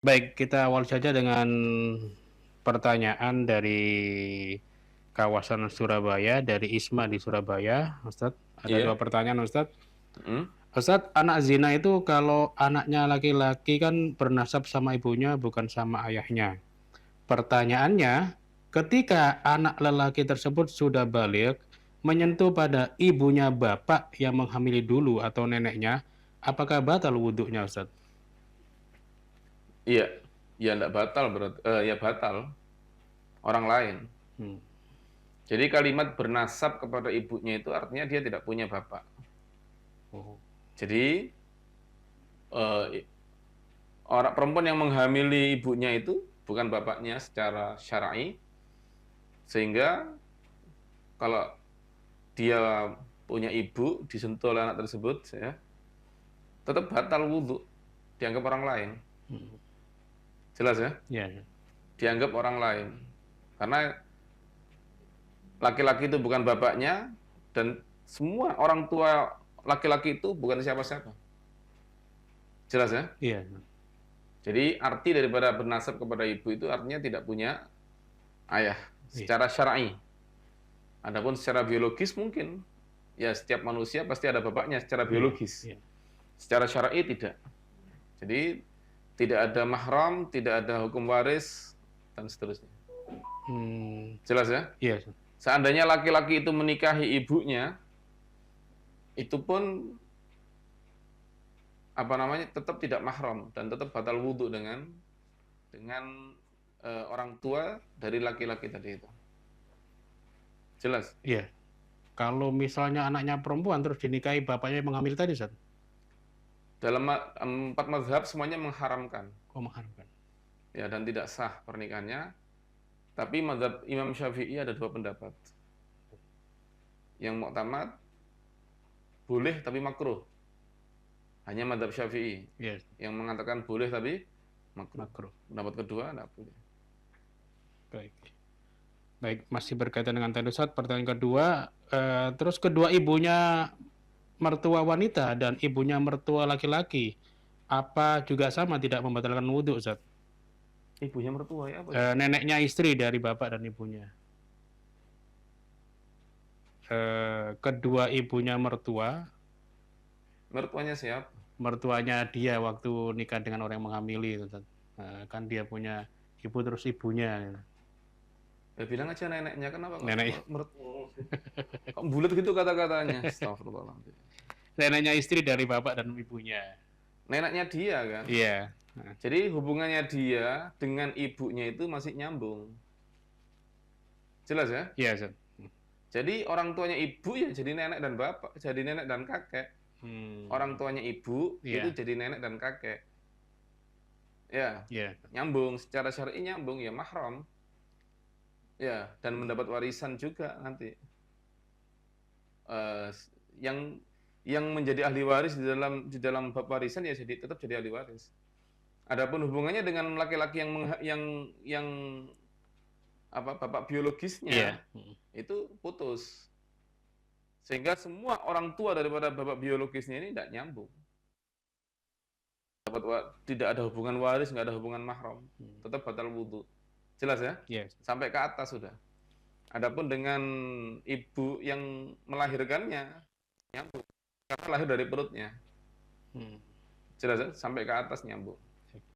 Baik, kita awal saja dengan pertanyaan dari kawasan Surabaya, dari Isma di Surabaya, Ustadz. Ada dua Iya. pertanyaan, Ustadz. Mhm. Ustadz, anak zina itu kalau anaknya laki-laki kan bernasab sama ibunya, bukan sama ayahnya. Pertanyaannya, ketika anak lelaki tersebut sudah balik, menyentuh pada ibunya bapak yang menghamili dulu atau neneknya, apakah batal wudhunya, Ustadz? Iya. Ya enggak batal ya batal, orang lain. Hmm. Jadi kalimat bernasab kepada ibunya itu artinya dia tidak punya bapak. Oh. Jadi, eee, orang perempuan yang menghamili ibunya itu bukan bapaknya secara syar'i, sehingga kalau dia punya ibu, disentuh oleh anak tersebut ya, tetap batal wudhu, dianggap orang lain. Hmm. Jelas ya? Ya, ya. Dianggap orang lain. Karena laki-laki itu bukan bapaknya, dan semua orang tua laki-laki itu bukan siapa-siapa. Jelas ya? Iya. Jadi arti daripada bernasab kepada ibu itu artinya tidak punya ayah Iya. secara syar'i. Adapun secara biologis mungkin, ya setiap manusia pasti ada bapaknya secara Iya. biologis. Iya. Secara syar'i tidak. Jadi tidak ada mahram, tidak ada hukum waris, dan seterusnya. Hmm. Jelas ya? Iya. Seandainya laki-laki itu menikahi ibunya, itu pun apa namanya, tetap tidak mahram dan tetap batal wudhu dengan orang tua dari laki-laki tadi itu. Jelas? Iya. Kalau misalnya anaknya perempuan terus dinikahi bapaknya yang menghamil tadi, Ustaz? Dalam empat mazhab semuanya mengharamkan, Oh, mengharamkan. ya, dan tidak sah pernikahannya. Tapi mazhab Imam Syafi'i ada dua pendapat. Yang muktamad boleh tapi makruh. Hanya mazhab Syafi'i Iya, yang mengatakan boleh tapi makruh. makruh. Pendapat kedua tidak boleh. Baik. Baik, masih berkaitan dengan tadi, Ustaz. Pertanyaan kedua, terus kedua ibunya mertua wanita dan ibunya mertua laki-laki, apa juga sama tidak membatalkan wudhu, Ustaz? Ibunya mertua ya apa itu? Neneknya istri dari bapak dan ibunya. Kedua ibunya mertua, Mertuanya siapa? mertuanya dia waktu nikah dengan orang yang menghamili, Ustaz. Kan dia punya ibu terus ibunya. Ya bilang aja neneknya, kenapa kok Nenek, mertua? Kok bulat gitu kata-katanya? Astagfirullahaladzim. neneknya istri dari bapak dan ibunya. Neneknya dia kan. Iya. Jadi hubungannya dia dengan ibunya itu masih nyambung. Jelas ya? Iya, Ustaz. Jadi orang tuanya ibu ya jadi nenek dan bapak, jadi nenek dan kakek. Orang tuanya ibu itu Iya. jadi nenek dan kakek. Ya, Iya. nyambung secara syar'i, nyambung ya, mahram. Ya, dan mendapat warisan juga nanti. Eh, yang menjadi ahli waris di dalam bab warisan ya jadi tetap jadi ahli waris. Adapun hubungannya dengan laki-laki yang apa, bapak Iya. biologisnya itu putus. Sehingga semua orang tua daripada bapak biologisnya ini tidak nyambung. Tidak ada hubungan waris, nggak ada hubungan mahram. Tetap batal wudhu. Jelas ya? Iya. Sampai ke atas sudah. Adapun dengan ibu yang melahirkannya, nyambung. Karena lahir dari perutnya. Hmm. Jelas ya? Sampai ke atas nyambung.